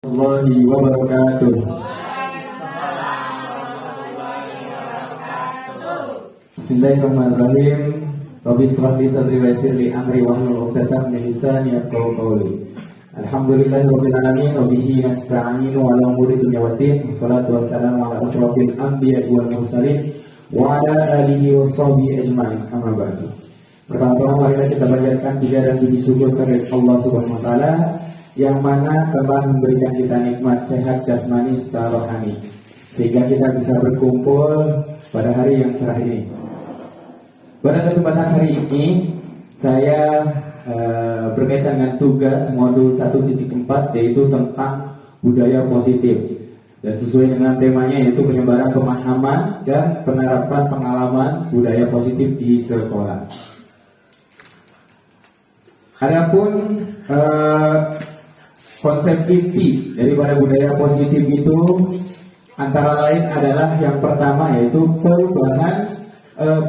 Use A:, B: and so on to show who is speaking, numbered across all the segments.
A: Warahmatullahi wabarakatuh. Bismillahirrahmanirrahim. Rabbi shrah li sadri wa yassir li amri wahlul 'uqdatam min lisani yafqahu qawli. Alhamdulillahirabbil alamin wa bihi nasta'inu ala umuri dunya waddin. Wassalatu wassalamu ala asyrofil anbiya'i wal mursalin wa ala alihi wa sahbihi ajma'in. Amma ba'du. Pertama-tama marilah kita panjatkan puja dan puji syukur kepada Allah Subhanahu wa taala yang mana telah memberikan kita nikmat sehat jasmani serta rohani sehingga kita bisa berkumpul pada hari yang cerah ini. Pada kesempatan hari ini saya berkaitan dengan tugas modul 1.4 yaitu tentang budaya positif, dan sesuai dengan temanya yaitu penyebaran pemahaman dan penerapan pengalaman budaya positif di sekolah. Adapun konsep inti daripada budaya positif itu antara lain adalah yang pertama yaitu perubahan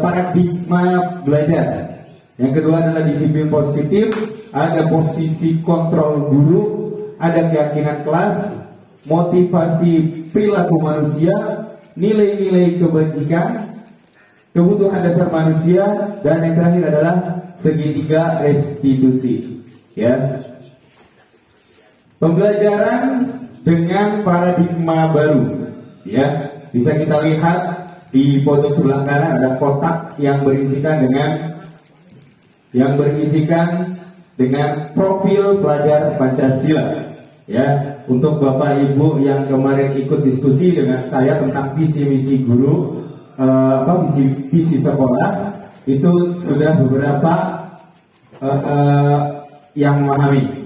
A: paradigma belajar. Yang kedua adalah disiplin positif, ada posisi kontrol guru, ada keyakinan kelas, motivasi perilaku manusia, nilai-nilai kebajikan, kebutuhan dasar manusia, dan yang terakhir adalah segitiga restitusi. Ya. Pembelajaran dengan paradigma baru, ya, bisa kita lihat di foto sebelah kanan ada kotak yang berisikan dengan profil pelajar Pancasila. Ya, untuk Bapak Ibu yang kemarin ikut diskusi dengan saya tentang visi misi guru, visi sekolah, itu sudah beberapa yang memahami.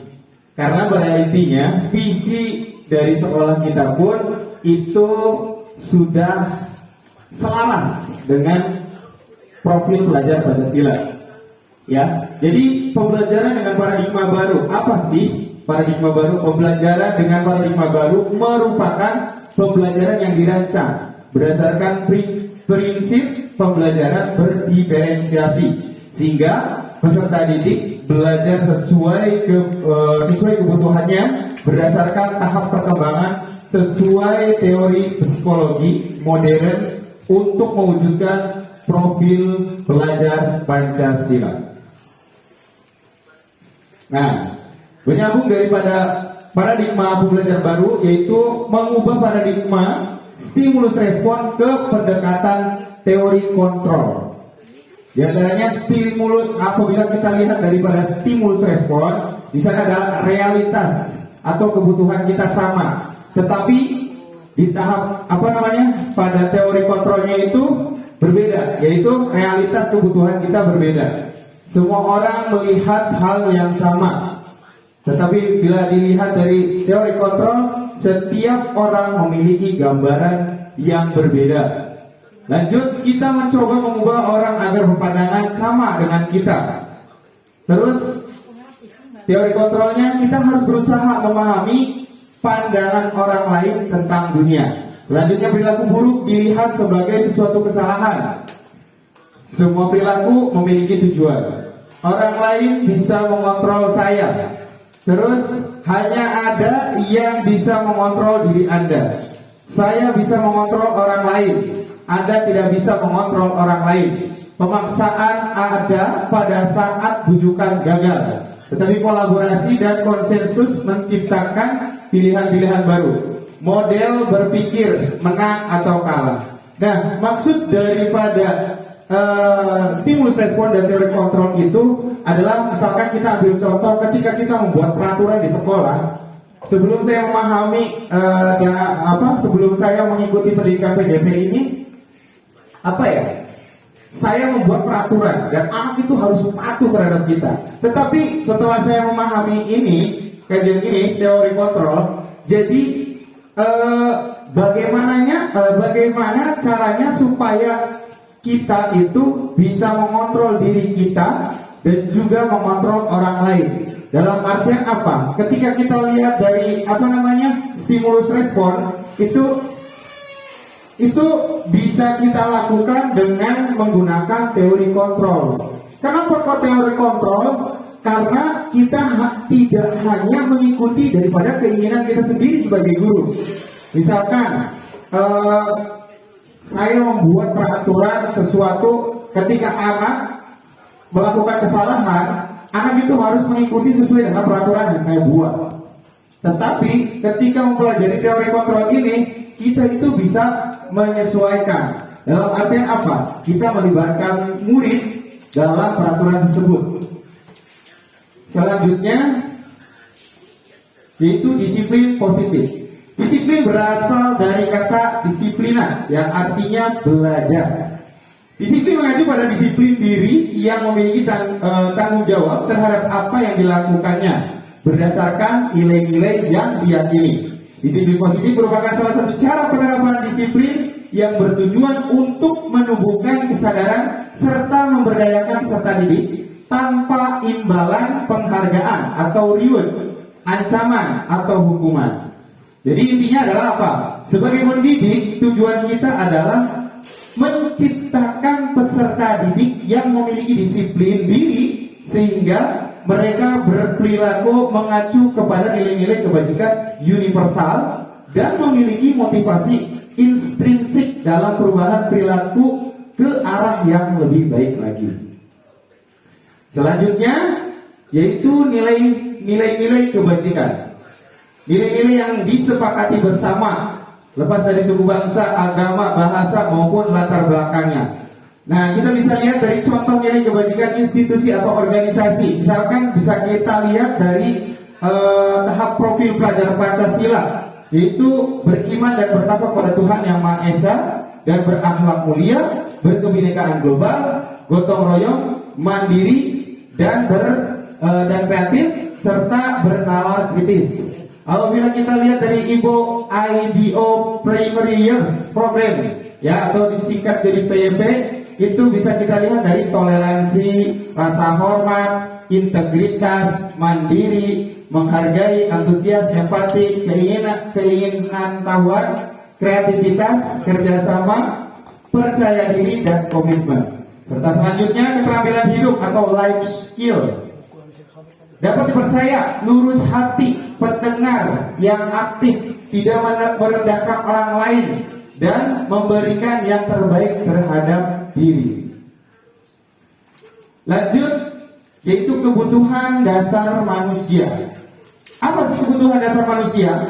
A: Karena pada intinya visi dari sekolah kita pun itu sudah selaras dengan profil pelajar Pancasila. Ya, jadi pembelajaran dengan paradigma baru apa sih? Paradigma baru, pembelajaran dengan paradigma baru merupakan pembelajaran yang dirancang berdasarkan prinsip pembelajaran berdiferensiasi sehingga peserta didik belajar sesuai kebutuhannya berdasarkan tahap perkembangan sesuai teori psikologi modern untuk mewujudkan profil pelajar Pancasila. Nah, menyambung daripada paradigma pembelajaran baru yaitu mengubah paradigma stimulus respon ke pendekatan teori kontrol. Di antaranya stimulus, apabila kita lihat daripada stimulus respon, di sana ada realitas atau kebutuhan kita sama, tetapi di tahap pada teori kontrolnya itu berbeda, yaitu realitas kebutuhan kita berbeda. Semua orang melihat hal yang sama, tetapi bila dilihat dari teori kontrol, setiap orang memiliki gambaran yang berbeda. Lanjut, kita mencoba mengubah orang agar berpandangan sama dengan kita. Terus, teori kontrolnya kita harus berusaha memahami pandangan orang lain tentang dunia. Selanjutnya, perilaku buruk dilihat sebagai sesuatu kesalahan. Semua perilaku memiliki tujuan. Orang lain bisa mengontrol saya. Terus, hanya ada yang bisa mengontrol diri Anda. Saya bisa mengontrol orang lain. Anda tidak bisa mengontrol orang lain. Pemaksaan ada pada saat bujukan gagal. Tetapi kolaborasi dan konsensus menciptakan pilihan-pilihan baru. Model berpikir menang atau kalah. Nah, maksud daripada stimulus respon dan teori kontrol itu adalah misalkan kita ambil contoh ketika kita membuat peraturan di sekolah. Sebelum saya memahami sebelum saya mengikuti pendidikan PDP ini, saya membuat peraturan dan anak itu harus patuh terhadap kita. Tetapi setelah saya memahami kajian ini, teori kontrol, jadi bagaimana caranya supaya kita itu bisa mengontrol diri kita dan juga mengontrol orang lain. Dalam artian apa? Ketika kita lihat dari stimulus respon itu bisa kita lakukan dengan menggunakan teori kontrol. Kenapa kok teori kontrol? Karena kita tidak hanya mengikuti daripada keinginan kita sendiri sebagai guru. Misalkan saya membuat peraturan sesuatu, ketika anak melakukan kesalahan, anak itu harus mengikuti sesuai dengan peraturan yang saya buat. Tetapi ketika mempelajari teori kontrol ini, kita itu bisa menyesuaikan. Dalam artian apa? Kita melibatkan murid dalam peraturan tersebut. Selanjutnya yaitu disiplin positif. Disiplin berasal dari kata disiplina yang artinya belajar. Disiplin mengacu pada disiplin diri yang memiliki tanggung jawab terhadap apa yang dilakukannya berdasarkan nilai-nilai yang diyakini. Disiplin positif merupakan salah satu cara penerapan disiplin yang bertujuan untuk menumbuhkan kesadaran serta memberdayakan peserta didik tanpa imbalan penghargaan atau reward, ancaman atau hukuman. Jadi intinya adalah apa? Sebagai pendidik, tujuan kita adalah menciptakan peserta didik yang memiliki disiplin diri sehingga mereka berperilaku mengacu kepada nilai-nilai kebajikan universal dan memiliki motivasi intrinsik dalam perubahan perilaku ke arah yang lebih baik lagi. Selanjutnya yaitu nilai-nilai kebajikan. Nilai-nilai yang disepakati bersama lepas dari suku bangsa, agama, bahasa maupun latar belakangnya. Nah, kita bisa lihat dari contoh nilai kebajikan institusi atau organisasi. Misalkan bisa kita lihat dari tahap profil pelajar Pancasila, yaitu beriman dan bertakwa kepada Tuhan Yang Maha Esa dan berakhlak mulia, berkebinekaan global, gotong royong, mandiri dan kreatif serta bernalar kritis. Apabila kita lihat dari IDO Primary Years Program, ya, atau disingkat jadi PYP, itu bisa kita lihat dari toleransi, rasa hormat, integritas, mandiri, menghargai, antusias, empati, keinginan tahuan, kreativitas, kerjasama, percaya diri dan komitmen. Serta selanjutnya keterampilan hidup atau life skill. Dapat dipercaya, lurus hati, pendengar yang aktif, tidak merendahkan orang lain, dan memberikan yang terbaik terhadap diri. Lanjut, yaitu kebutuhan dasar manusia. Apa sih kebutuhan dasar manusia?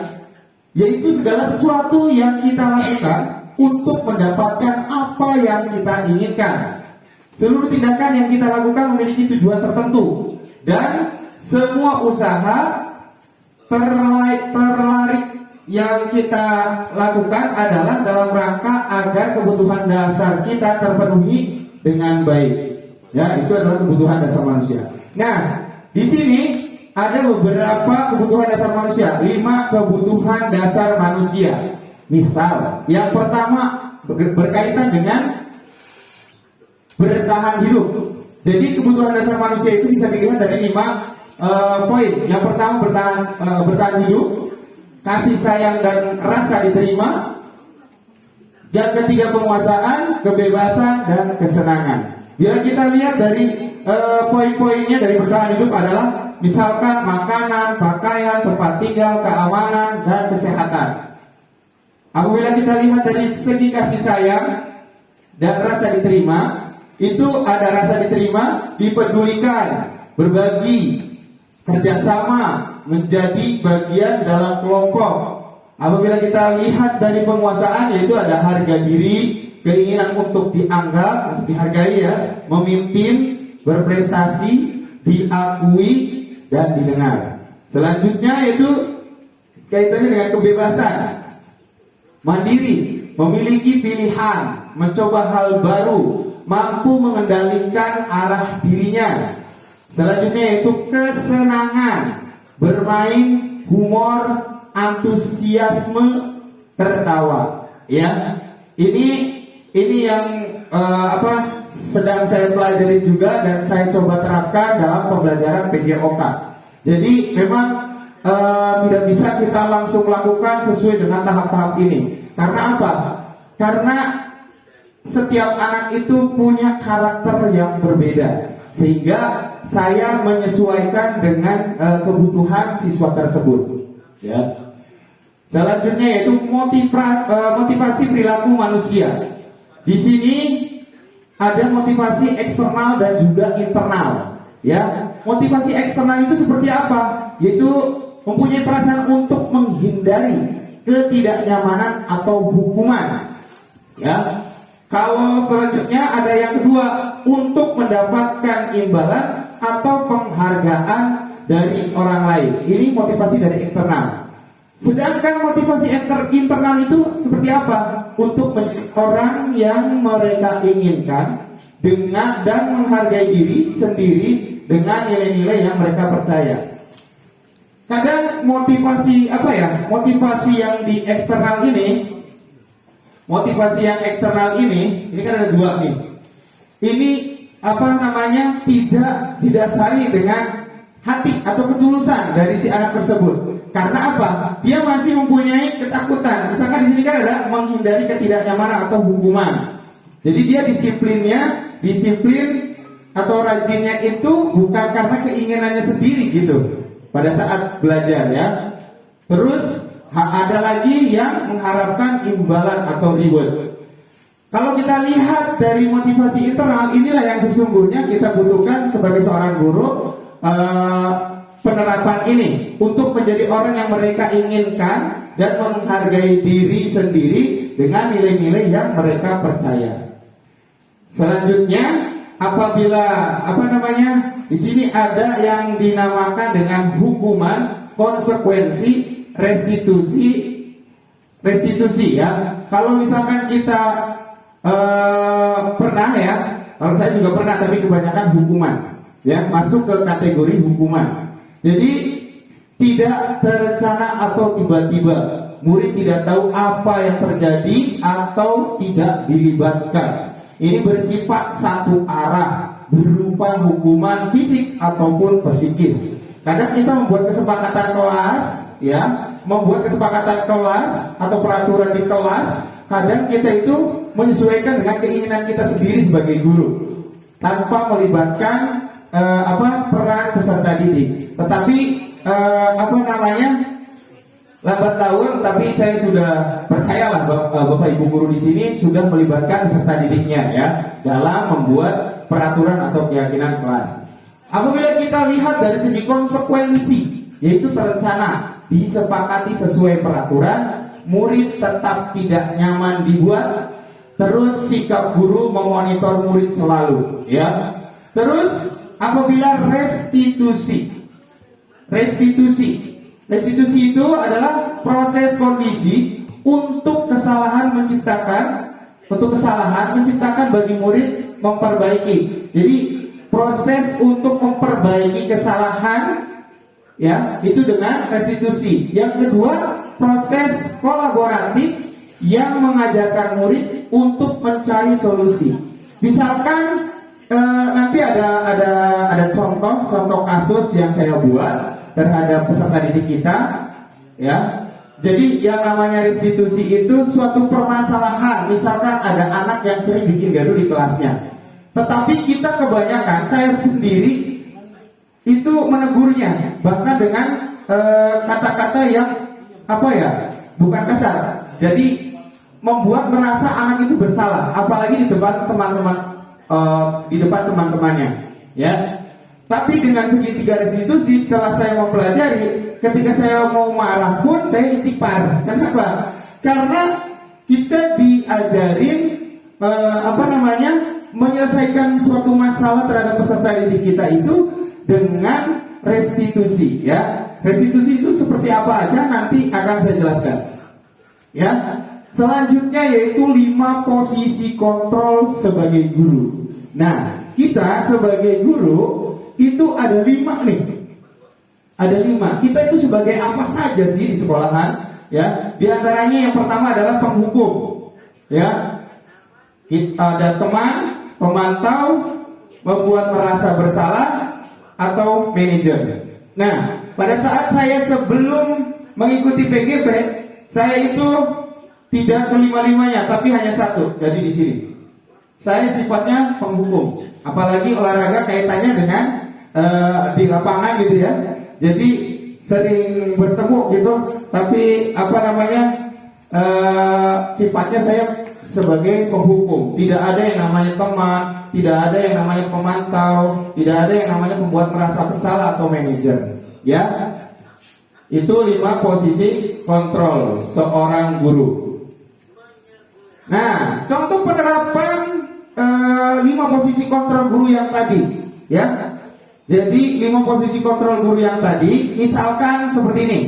A: Yaitu segala sesuatu yang kita lakukan untuk mendapatkan apa yang kita inginkan. Seluruh tindakan yang kita lakukan memiliki tujuan tertentu, dan semua usaha terlarik yang kita lakukan adalah dalam rangka agar kebutuhan dasar kita terpenuhi dengan baik. Ya, itu adalah kebutuhan dasar manusia. Nah, di sini ada beberapa kebutuhan dasar manusia, 5 kebutuhan dasar manusia. Misal, yang pertama berkaitan dengan bertahan hidup. Jadi kebutuhan dasar manusia itu bisa dilihat dari 5 poin. Yang pertama bertahan hidup, kasih sayang dan rasa diterima. Yang ketiga penguasaan, kebebasan dan kesenangan. Bila kita lihat dari poin-poinnya dari bertahan hidup adalah misalkan makanan, pakaian, tempat tinggal, keamanan dan kesehatan. Apabila kita lihat dari segi kasih sayang dan rasa diterima, itu ada rasa diterima, dipedulikan, berbagi, kerjasama, menjadi bagian dalam kelompok. Apabila kita lihat dari penguasaan, yaitu ada harga diri, keinginan untuk dianggap, untuk dihargai, ya, memimpin, berprestasi, diakui dan didengar. Selanjutnya yaitu kaitannya dengan kebebasan, mandiri, memiliki pilihan, mencoba hal baru, mampu mengendalikan arah dirinya. Selanjutnya yaitu kesenangan, bermain, humor, antusiasme, tertawa. Ya, ini yang sedang saya pelajari juga dan saya coba terapkan dalam pembelajaran PJOK. Jadi memang tidak bisa kita langsung lakukan sesuai dengan tahap-tahap ini. Karena apa? Karena setiap anak itu punya karakter yang berbeda, sehingga saya menyesuaikan dengan kebutuhan siswa tersebut. Ya. Selanjutnya yaitu motivasi perilaku manusia. Di sini ada motivasi eksternal dan juga internal. Ya, motivasi eksternal itu seperti apa? Yaitu mempunyai perasaan untuk menghindari ketidaknyamanan atau hukuman. Ya. Kalau selanjutnya ada yang kedua, untuk mendapatkan imbalan atau penghargaan dari orang lain. Ini motivasi dari eksternal. Sedangkan motivasi internal itu seperti apa? Untuk orang yang mereka inginkan dengan dan menghargai diri sendiri dengan nilai-nilai yang mereka percaya. Kadang motivasi motivasi yang di eksternal ini, ini kan ada dua nih. Ini tidak didasari dengan hati atau ketulusan dari si anak tersebut. Karena apa? Dia masih mempunyai ketakutan. Misalkan di sini kan ada menghindari ketidaknyamanan atau hukuman. Jadi dia disiplin atau rajinnya itu bukan karena keinginannya sendiri gitu pada saat belajar ya. Terus ada lagi yang mengharapkan imbalan atau reward. Kalau kita lihat dari motivasi internal, inilah yang sesungguhnya kita butuhkan sebagai seorang guru. Penerapan ini untuk menjadi orang yang mereka inginkan dan menghargai diri sendiri dengan nilai-nilai yang mereka percaya. Selanjutnya, apabila di sini ada yang dinamakan dengan hukuman, konsekuensi, restitusi ya. Kalau misalkan kita pernah ya, kalau saya juga pernah, tapi kebanyakan hukuman ya, masuk ke kategori hukuman. Jadi tidak terencana atau tiba-tiba, murid tidak tahu apa yang terjadi atau tidak dilibatkan. Ini bersifat satu arah, berupa hukuman fisik ataupun psikis. Kadang kita membuat kesepakatan kelas, ya, atau peraturan di kelas. Kadang kita itu menyesuaikan dengan keinginan kita sendiri sebagai guru, tanpa melibatkan peran peserta didik. Tetapi lambat laun, tapi saya sudah percayalah Bapak Ibu guru di sini sudah melibatkan peserta didiknya ya dalam membuat peraturan atau keyakinan kelas. Apabila kita lihat dari segi konsekuensi, yaitu terencana, disepakati sesuai peraturan, murid tetap tidak nyaman dibuat, terus sikap guru memonitor murid selalu ya. Terus apabila restitusi itu adalah proses kondisi untuk kesalahan menciptakan bagi murid memperbaiki. Jadi proses untuk memperbaiki kesalahan ya, itu dengan restitusi. Yang kedua, proses kolaboratif yang mengajarkan murid untuk mencari solusi. Misalkan nanti ada contoh kasus yang saya buat terhadap peserta didik kita ya. Jadi yang namanya restitusi itu suatu permasalahan. Misalkan ada anak yang sering bikin gaduh di kelasnya, tetapi kita kebanyakan, saya sendiri itu menegurnya bahkan dengan kata-kata yang bukan kasar. Jadi membuat merasa anak itu bersalah, apalagi di depan teman-temannya ya. Tapi dengan segitiga restitusi, setelah saya mempelajari, ketika saya mau marah pun saya istighfar. Kenapa? Karena kita diajarin menyelesaikan suatu masalah terhadap peserta didik kita itu dengan restitusi ya. Restitusi itu seperti apa aja nanti akan saya jelaskan ya. Selanjutnya yaitu 5 posisi kontrol sebagai guru. Nah, kita sebagai guru itu ada 5 nih. Ada 5. Kita itu sebagai apa saja sih di sekolahan? Ya, di antaranya yang pertama adalah penghukum. Ya, kita ada teman, pemantau, membuat merasa bersalah, atau manajer. Nah, pada saat saya sebelum mengikuti PGP, saya itu tidak kelima-limanya, tapi hanya satu. Jadi di sini saya sifatnya penghukum, apalagi olahraga kaitannya dengan di lapangan gitu ya. Jadi sering bertemu gitu, tapi apa namanya sifatnya saya sebagai penghukum. Tidak ada yang namanya teman, tidak ada yang namanya pemantau, tidak ada yang namanya membuat merasa bersalah atau manajer. Ya, itu 5 posisi kontrol seorang guru. Nah, contoh penerapan 5 posisi kontrol guru yang tadi, ya. Jadi 5 posisi kontrol guru yang tadi, misalkan seperti ini.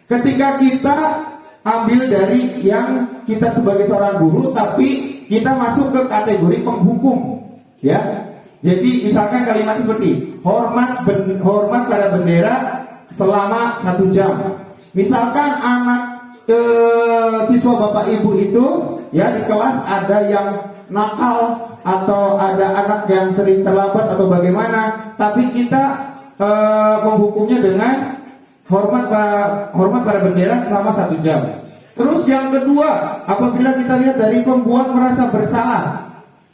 A: Ketika kita ambil dari yang kita sebagai seorang guru, tapi kita masuk ke kategori penghukum, ya. Jadi misalkan kalimat seperti hormat pada bendera selama 1 jam. Misalkan anak siswa bapak ibu itu ya di kelas ada yang nakal atau ada anak yang sering terlambat atau bagaimana, tapi kita menghukumnya dengan hormat pada bendera selama 1 jam. Terus yang kedua, apabila kita lihat dari pembuat merasa bersalah,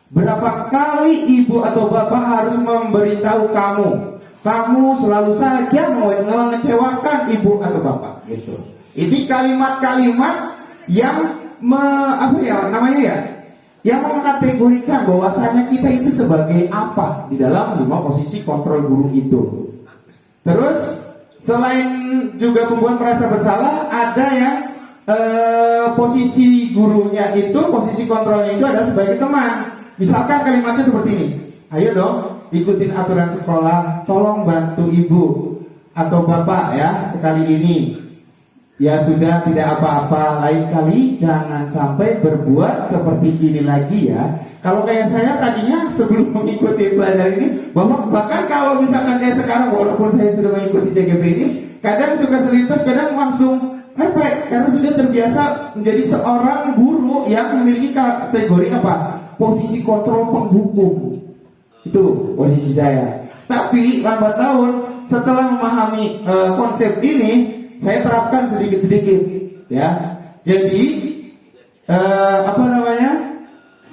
A: berapa kali ibu atau bapak harus memberitahu kamu selalu saja mengecewakan ibu atau bapak, gitu. Ini kalimat-kalimat yang yang mengkategorikan bahwasanya kita itu sebagai apa di dalam 5 posisi kontrol guru itu. Terus selain juga pembuat merasa bersalah, ada yang posisi gurunya itu, posisi kontrolnya itu adalah sebagai teman. Misalkan kalimatnya seperti ini, ayo dong ikutin aturan sekolah, tolong bantu ibu atau bapak ya sekali ini. Ya sudah, tidak apa-apa, lain kali jangan sampai berbuat seperti ini lagi ya. Kalau kayak saya tadinya sebelum mengikuti pelajaran ini, bahkan kalau misalkan kayak sekarang, walaupun saya sudah mengikuti CGP ini, kadang suka terlintas, kadang langsung refleks karena sudah terbiasa menjadi seorang guru yang memiliki kategori apa? Posisi kontrol penghukum. Itu posisi saya. Tapi lambat tahun setelah memahami konsep ini, saya terapkan sedikit-sedikit, ya. Jadi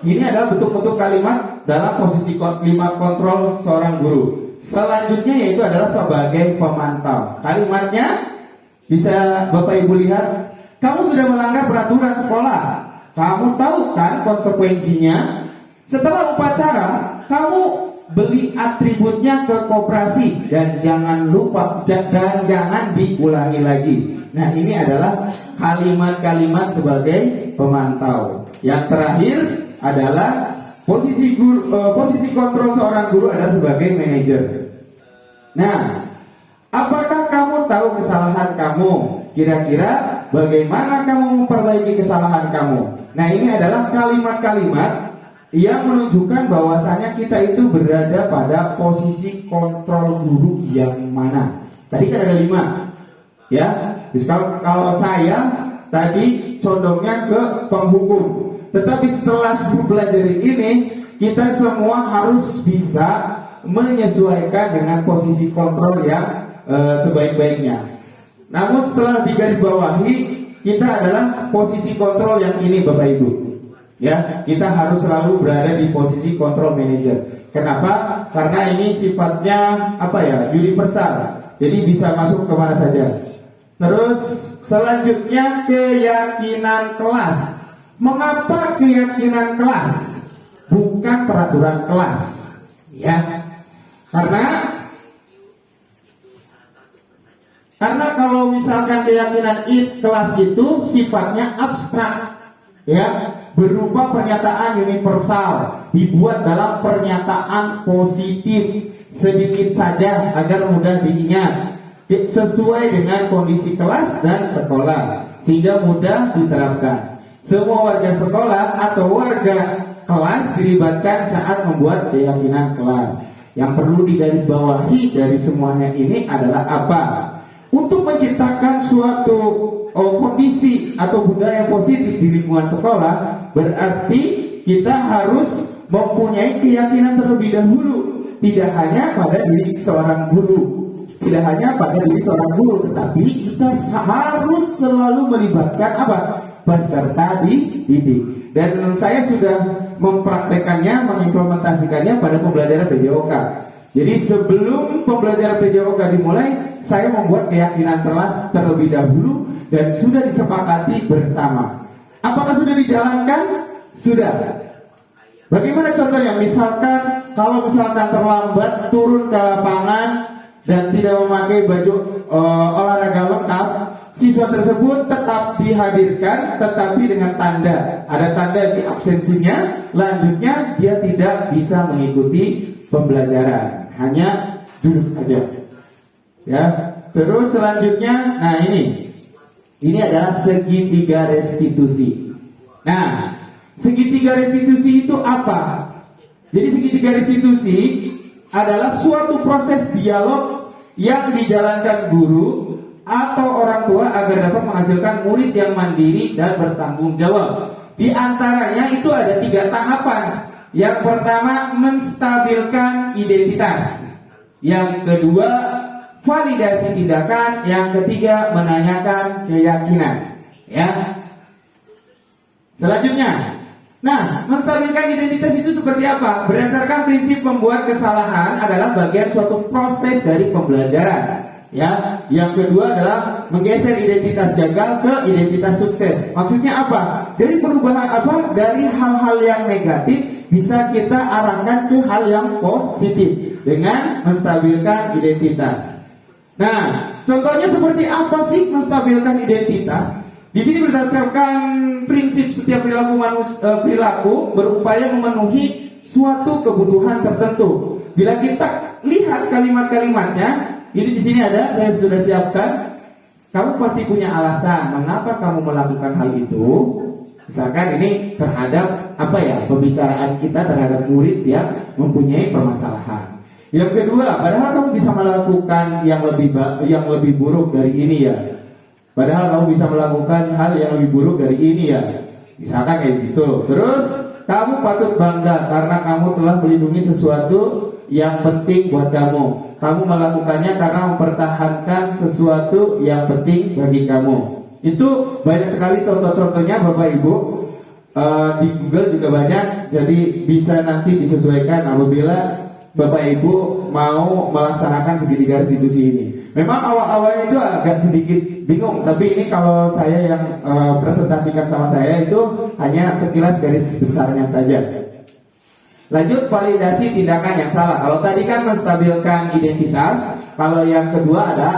A: ini adalah bentuk-bentuk kalimat dalam posisi 5 kontrol seorang guru. Selanjutnya yaitu adalah sebagai pemantau. Kalimatnya bisa Bapak Ibu lihat, kamu sudah melanggar peraturan sekolah. Kamu tahu kan konsekuensinya? Setelah upacara, kamu beli atributnya ke koperasi dan jangan lupa dan jangan diulangi lagi. Nah, ini adalah kalimat-kalimat sebagai pemantau. Yang terakhir adalah posisi kontrol seorang guru adalah sebagai manajer. Nah, apakah kamu tahu kesalahan kamu? Kira-kira bagaimana kamu memperbaiki kesalahan kamu? Nah, ini adalah kalimat-kalimat yang menunjukkan bahwasanya kita itu berada pada posisi kontrol guru yang mana. Tadi kan ada 5, ya. Jadi kalau saya tadi condongnya ke penghukum. Tetapi setelah belajar ini, kita semua harus bisa menyesuaikan dengan posisi kontrol yang sebaik-baiknya. Namun setelah digarisbawahi, kita adalah posisi kontrol yang ini, Bapak Ibu. Ya, kita harus selalu berada di posisi kontrol manager. Kenapa? Karena ini sifatnya universal. Jadi bisa masuk kemana saja. Terus selanjutnya keyakinan kelas. Mengapa keyakinan kelas? Bukan peraturan kelas. Ya, karena kalau misalkan keyakinan kelas itu sifatnya abstrak, ya, berupa pernyataan universal, dibuat dalam pernyataan positif sedikit saja agar mudah diingat, sesuai dengan kondisi kelas dan sekolah, sehingga mudah diterapkan. Semua warga sekolah atau warga kelas dilibatkan saat membuat keyakinan kelas. Yang perlu digarisbawahi dari semuanya ini adalah apa? Untuk menciptakan suatu kondisi atau budaya positif di lingkungan sekolah, berarti kita harus mempunyai keyakinan terlebih dahulu, tidak hanya pada diri seorang guru, tetapi kita harus selalu melibatkan peserta didik. Dan saya sudah mempraktekannya, mengimplementasikannya pada pembelajaran PJOK. Jadi sebelum pembelajaran PJOK dimulai, saya membuat keyakinan terlebih dahulu dan sudah disepakati bersama. Apakah sudah dijalankan? Sudah. Bagaimana contohnya? Misalkan kalau misalkan terlambat turun ke lapangan dan tidak memakai baju olahraga lengkap, siswa tersebut tetap dihadirkan, tetapi dengan tanda, ada tanda di absensinya. Lanjutnya dia tidak bisa mengikuti pembelajaran, hanya duduk saja. Ya. Terus selanjutnya, nah ini adalah segitiga restitusi. Nah, segitiga restitusi itu apa? Jadi segitiga restitusi adalah suatu proses dialog yang dijalankan guru atau orang tua agar dapat menghasilkan murid yang mandiri dan bertanggung jawab. Di antaranya itu ada 3 tahapan. Yang pertama, menstabilkan identitas. Yang kedua, validasi tindakan. Yang ketiga, menanyakan keyakinan. Ya. Selanjutnya, nah, menstabilkan identitas itu seperti apa? Berdasarkan prinsip membuat kesalahan adalah bagian suatu proses dari pembelajaran. Ya, yang kedua adalah menggeser identitas gagal ke identitas sukses. Maksudnya apa? Dari perubahan apa? Dari hal-hal yang negatif bisa kita arahkan ke hal yang positif dengan menstabilkan identitas. Nah, contohnya seperti apa sih menstabilkan identitas? Di sini berdasarkan prinsip setiap perilaku berupaya memenuhi suatu kebutuhan tertentu. Bila kita lihat kalimat-kalimatnya, ini di sini ada, saya sudah siapkan. Kamu pasti punya alasan mengapa kamu melakukan hal itu. Misalkan ini terhadap pembicaraan kita terhadap murid yang mempunyai permasalahan. Yang kedua, padahal kamu bisa melakukan yang lebih buruk dari ini ya. Padahal kamu bisa melakukan hal yang lebih buruk dari ini ya. Misalkan kayak gitu. Terus kamu patut bangga karena kamu telah melindungi sesuatu yang penting buat kamu. Kamu melakukannya karena mempertahankan sesuatu yang penting bagi kamu. Itu banyak sekali contoh-contohnya Bapak Ibu. Di Google juga banyak. Jadi bisa nanti disesuaikan apabila Bapak Ibu mau melaksanakan segitiga restitusi ini. Memang awal-awalnya itu agak sedikit bingung, tapi ini kalau saya yang presentasikan sama saya itu hanya sekilas garis besarnya saja. Lanjut, validasi tindakan yang salah. Kalau tadi kan menstabilkan identitas, kalau yang kedua ada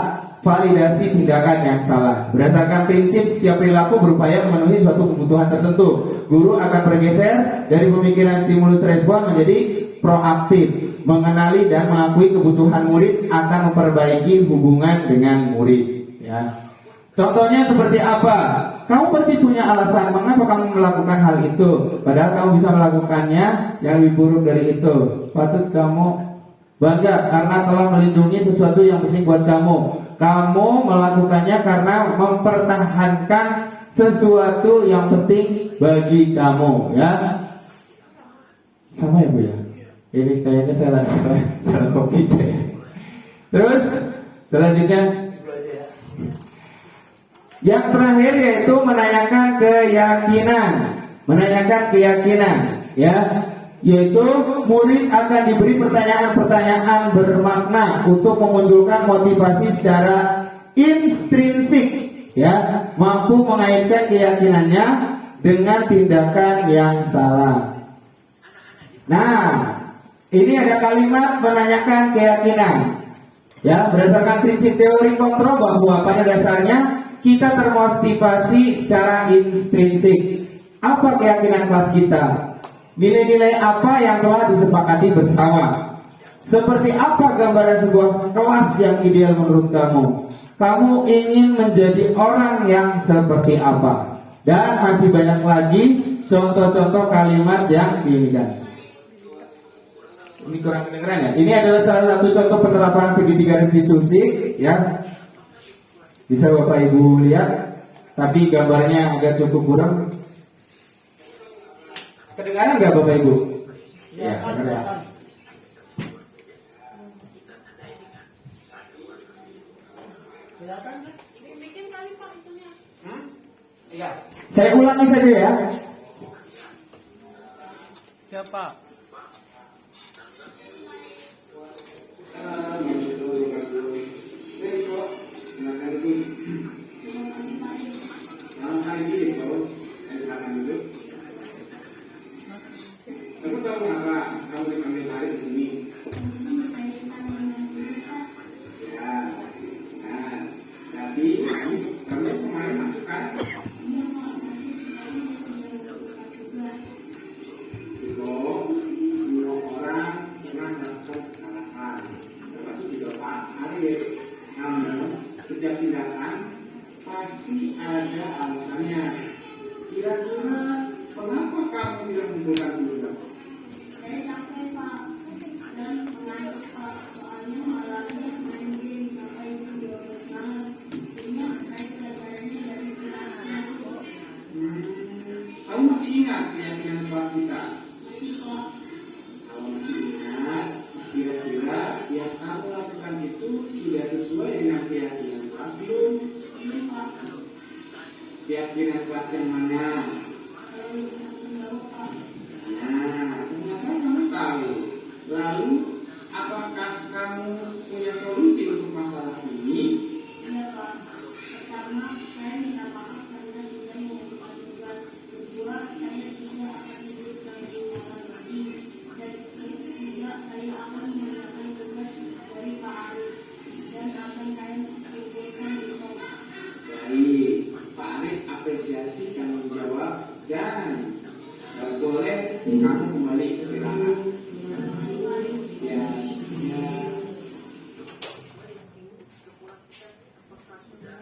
A: validasi tindakan yang salah. Berdasarkan prinsip setiap perilaku berupaya memenuhi suatu kebutuhan tertentu. Guru akan bergeser dari pemikiran stimulus respon menjadi proaktif. Mengenali dan mengakui kebutuhan murid akan memperbaiki hubungan dengan murid. Ya. Contohnya seperti apa? Kamu pasti punya alasan mengapa kamu melakukan hal itu. Padahal kamu bisa melakukannya yang lebih buruk dari itu. Patut kamu bangga karena telah melindungi sesuatu yang penting buat kamu. Kamu melakukannya karena mempertahankan sesuatu yang penting bagi kamu. Ya, sama ya Bu ya. Ini kayaknya salah kopi saya. Terus selanjutnya yang terakhir yaitu menanyakan keyakinan, ya, yaitu murid akan diberi pertanyaan-pertanyaan bermakna untuk memunculkan motivasi secara intrinsik, ya, mampu mengaitkan keyakinannya dengan tindakan yang salah. Nah, ini ada kalimat menanyakan keyakinan. Ya, berdasarkan prinsip teori kontrol bahwa pada dasarnya kita termotivasi secara intrinsik. Apa keyakinan kelas kita? Nilai-nilai apa yang telah disepakati bersama? Seperti apa gambaran sebuah kelas yang ideal menurut kamu? Kamu ingin menjadi orang yang seperti apa? Dan masih banyak lagi contoh-contoh kalimat yang demikian. Ini kurang kedengeran ya. Ini adalah salah satu contoh penerapan segitiga restitusi, ya. Bisa Bapak Ibu lihat, tapi gambarnya agak cukup kurang. Kedengaran nggak Bapak Ibu? Ya, kedengaran.
B: Bikin kali Pak itunya.
A: Iya. Saya ulangi saja ya.
C: Ya Pak. Selamat pagi, Bos. Silakan duduk. Kamu tahu apa? Kamu dipanggil hari di sini. Ya. Nah, tapi kamu kemarin masuk kan? Semua orang pernah melakukan kesalahan, termasuk juga Pak Arif. Namun, setiap tindakan pasti ada alasannya. Kira-kira kenapa kamu tidak membuka dulu?
B: Saya capek Pak dan mengantuk Pak. Soalnya malamnya main game sampai jam 12 malam. Jadinya saya pelajarannya dari kelasnya.
C: Kamu masih ingat keyakinan kelas kita?
B: Masih Pak.
C: Kalau masih ingat, kira-kira yang kamu lakukan itu sudah sesuai dengan keyakinan kelas belum?
B: Ini Pak.
C: Keyakinan kelas yang mana?
B: Saya menjawab Pak.
C: Nah, ternyata kamu tahu. Lalu, apakah kamu punya solusi untuk masalah ini?
B: Iya Pak. Pertama, saya minta maaf karena sudah melakukan tugas. Kedua, saya tidak akan hidup lagi malam lagi. Dan ketiga, saya akan mengerjakan tugas dari Pak Arif dan akan saya kumpulkan besok.
C: Baik, Pak Arif apresiasi kamu menjawab dan boleh kamu kembali ke belakang. Ya,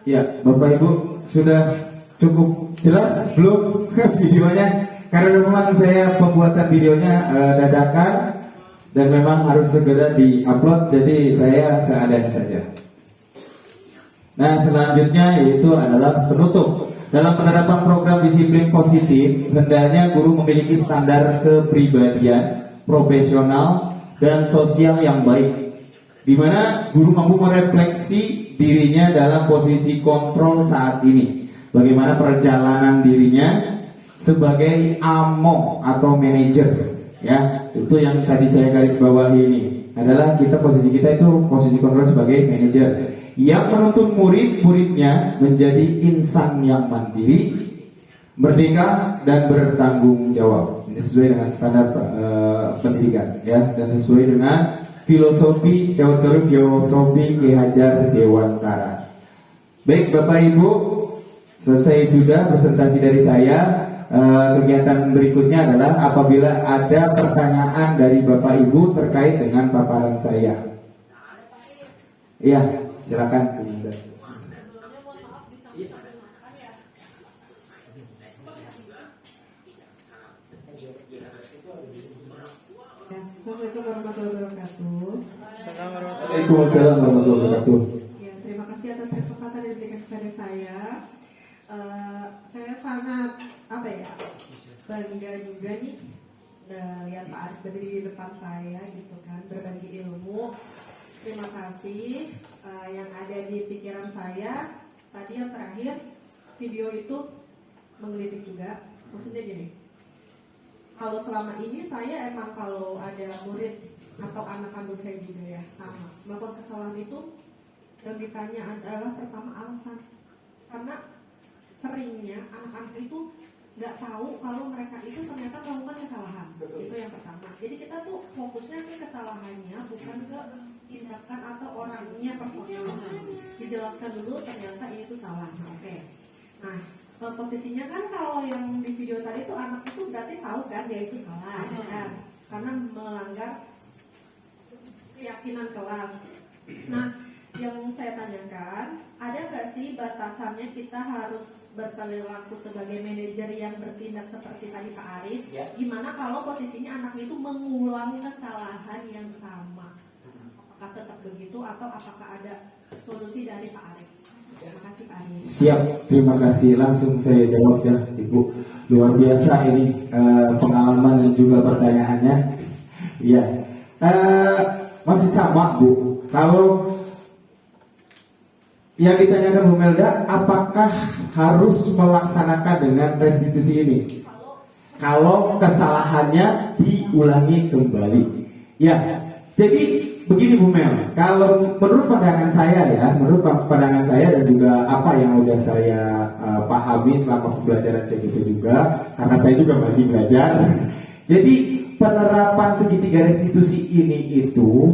A: Ya, Bapak Ibu sudah cukup jelas belum videonya? Karena memang saya pembuatan videonya dadakan dan memang harus segera diupload, jadi saya seadanya saja. Nah, selanjutnya yaitu adalah penutup. Dalam penerapan program disiplin positif, hendaknya guru memiliki standar kepribadian, profesional, dan sosial yang baik, di mana guru mampu merefleksi dirinya dalam posisi kontrol saat ini. Bagaimana perjalanan dirinya sebagai AMO atau manajer, ya, itu yang tadi saya garis bawahi ini adalah posisi kita itu posisi kontrol sebagai manajer yang menuntun murid-muridnya menjadi insan yang mandiri, merdeka, dan bertanggung jawab. Ini sesuai dengan standar pendidikan, ya, dan sesuai dengan teori filosofi Ki Hajar Dewantara. Baik, Bapak Ibu, selesai sudah presentasi dari saya. Kegiatan berikutnya adalah apabila ada pertanyaan dari Bapak Ibu terkait dengan paparan saya. Iya, silakan.
B: Sebelumnya mohon maaf disampaikan ya.
D: Assalamualaikum warahmatullahi wabarakatuh.
A: Waalaikumsalam warahmatullahi wabarakatuh.
D: Ya, terima kasih atas kesempatan yang diberikan kepada saya. Saya sangat bangga juga nih lihat Pak Arif berdiri di depan saya gitu kan, berbagi ilmu. Terima kasih. Yang ada di pikiran saya tadi yang terakhir video itu menggelitik juga. Maksudnya gini, kalau selama ini saya emang kalau ada murid atau anak kandung saya juga ya sama melakukan kesalahan itu, yang ditanya adalah pertama alasan, karena seringnya anak-anak itu nggak tahu kalau mereka itu ternyata melakukan kesalahan. Itu yang pertama. Jadi kita tuh fokusnya ke kesalahannya, bukan ke tindakan atau orangnya personal. Dijelaskan dulu ternyata ini tuh salah. Oke. Nah, posisinya kan kalau yang di video tadi itu anak itu berarti tahu kan dia itu salah, kan? Karena melanggar keyakinan kelas. Nah, yang saya tanyakan, ada nggak sih batasannya kita harus berperilaku sebagai manajer yang bertindak seperti tadi Pak Arif?
A: Ya.
D: Gimana kalau posisinya anak itu mengulang kesalahan yang sama? Apakah tetap begitu atau apakah ada solusi dari Pak Arif? Terima kasih Pak Arif.
A: Siap, terima kasih. Langsung saya jawab ya, Ibu. Luar biasa ini pengalaman dan juga pertanyaannya. Iya, masih sama Bu. Kalau yang ditanyakan Bu Melda, apakah harus melaksanakan dengan restitusi ini? Kalau kesalahannya diulangi kembali, ya. Jadi begini Bu Mel, kalau menurut pandangan saya ya, menurut pandangan saya dan juga apa yang udah saya pahami selama pembelajaran CGP juga, karena saya juga masih belajar. Jadi penerapan segitiga restitusi ini itu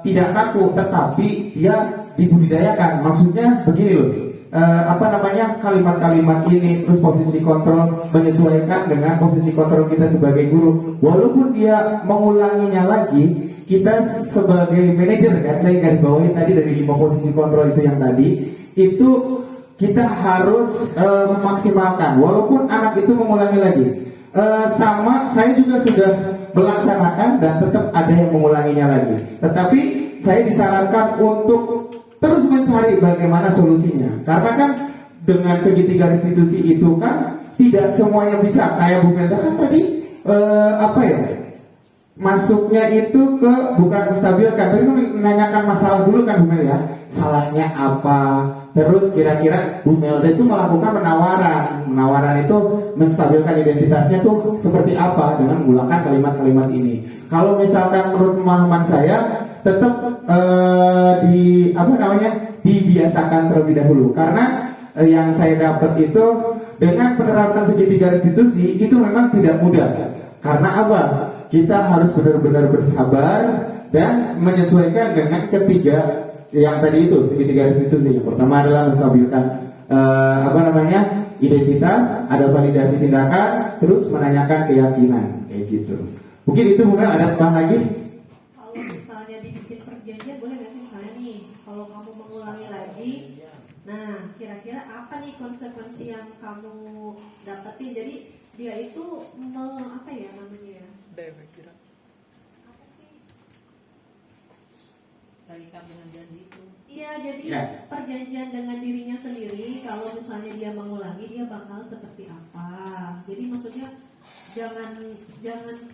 A: tidak kaku, tetapi dia dibudidayakan. Maksudnya begini loh, kalimat-kalimat ini terus posisi kontrol menyesuaikan dengan posisi kontrol kita sebagai guru. Walaupun dia mengulanginya lagi, kita sebagai manajer kan, saya garis bawahi tadi dari 5 posisi kontrol itu yang tadi, itu kita harus memaksimalkan. Walaupun anak itu mengulangi lagi, sama saya juga sudah melaksanakan dan tetap ada yang mengulanginya lagi. Tetapi saya disarankan untuk terus mencari bagaimana solusinya. Karena kan dengan segitiga restitusi itu kan tidak semuanya bisa. Kayak Bu Mel kan tadi masuknya itu ke bukan menstabilkan, tapi menanyakan masalah dulu kan Bu Mel ya. Salahnya apa? Terus kira-kira Bu Melda itu melakukan penawaran. Penawaran itu menstabilkan identitasnya tuh seperti apa dengan menggunakan kalimat-kalimat ini. Kalau misalkan menurut pemahaman saya tetap dibiasakan terlebih dahulu, karena yang saya dapat itu dengan penerapan segitiga restitusi itu memang tidak mudah. Karena apa? Kita harus benar-benar bersabar dan menyesuaikan dengan ketiga yang tadi itu segitiga restitusi. Yang pertama adalah menstabilkan identitas, ada validasi tindakan, terus menanyakan keyakinan kayak gitu. Mungkin itu bukan ada tambahan lagi?
D: Kalau misalnya dibikin perjanjian boleh nggak sih, misalnya nih kalau kamu mengulangi lagi, nah kira-kira apa nih konsekuensi yang kamu dapetin? Jadi dia itu apa sih?
E: Terikat dengan janji itu.
D: Iya, jadi
A: Ya.
D: perjanjian dengan dirinya sendiri. Kalau misalnya dia mengulangi, dia bakal seperti apa? Jadi maksudnya jangan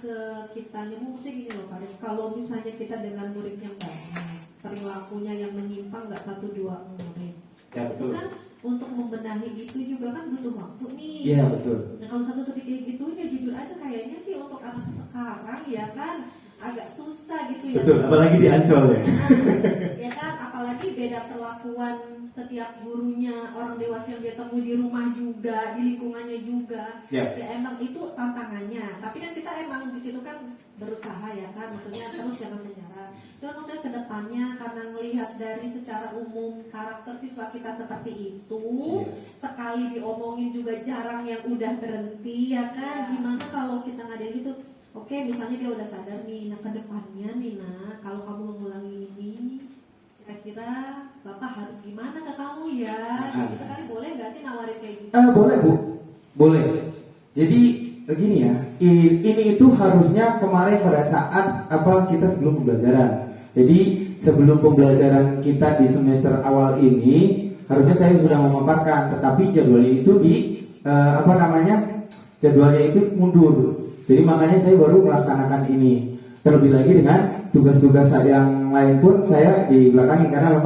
D: ke kitanya, maksudnya gini loh Karin. Kalau misalnya kita dengan murid yang baik, perilakunya yang menyimpang nggak 1-2 murid.
A: Ya betul.
D: Kan untuk membenahi itu juga kan butuh waktu nih.
A: Iya betul.
D: Nah kalau satu kayak gitu ya jujur aja kayaknya sih untuk anak sekarang ya kan agak susah gitu ya.
A: Betul, apalagi di Ancol ya.
D: Ya kan, apalagi beda perlakuan setiap gurunya, orang dewasa yang dia temui di rumah juga, di lingkungannya juga.
A: Ya.
D: Ya emang itu tantangannya. Tapi kan kita emang di situ kan berusaha ya kan, maksudnya terus jangan menyerah. Cuma maksudnya kedepannya karena melihat dari secara umum karakter siswa kita seperti itu, sekali diomongin juga jarang yang udah berhenti ya kan. Gimana kalau kita ngadain gitu? Oke, misalnya dia udah sadar nih, nah kedepannya nih nak, kalau kamu mengulangi ini, kira-kira Bapak harus gimana ke kamu ya? Gitu kan, boleh nggak sih nawarin kayak gitu?
A: Boleh Bu, boleh. Jadi begini ya, ini itu harusnya kemarin pada saat kita sebelum pembelajaran. Jadi sebelum pembelajaran kita di semester awal ini, harusnya saya sudah memaparkan, tetapi jadwalnya itu jadwalnya itu mundur. Jadi makanya saya baru melaksanakan ini. Terlebih lagi dengan tugas-tugas yang lain pun saya di belakangin karena